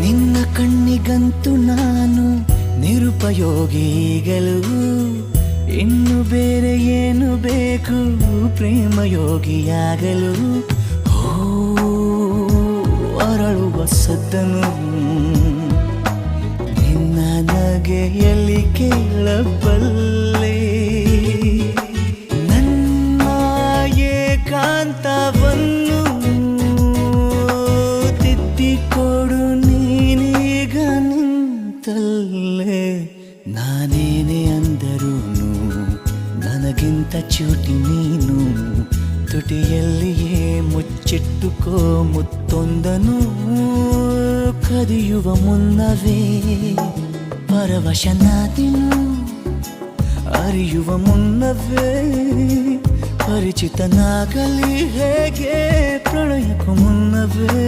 ನಿನ್ನ ಕಣ್ಣಿಗಂತೂ ನಾನು ನಿರುಪಯೋಗಿಗಳು, ಇನ್ನು ಬೇರೆ ಏನು ಬೇಕು ಪ್ರೇಮಯೋಗಿಯಾಗಲು. ಅರಳುವ ಸದ್ದನು ನಿನ್ನ ನಗೆಯಲ್ಲಿ ಕೇಳಬಲ್ಲೆ, ನನ್ನ ಏಕಾಂತವನ್ನು ತಿದ್ದಿಕೊಡು ನೀನೀಗ ನಿಂತಲ್ಲೇ. ನಾನೇನೇ ಅಂದರೂನು ನನಗಿಂತ ಚೂಟಿ ನೀನು, ತುಟಿಯಲ್ಲಿಯೇ ಮುಚ್ಚಿಟ್ಟುಕೋ ಮುತ್ತೊಂದನು. ಕದಿಯುವ ಮುನ್ನವೇ ಪರವಶನಾದಿನು, ಅರಿಯುವ ಮುನ್ನವೇ ಪರಿಚಿತನಾಗಲಿ ಹೇಗೆ ಪ್ರಳಯಕ್ಕೂ ಮುನ್ನವೇ.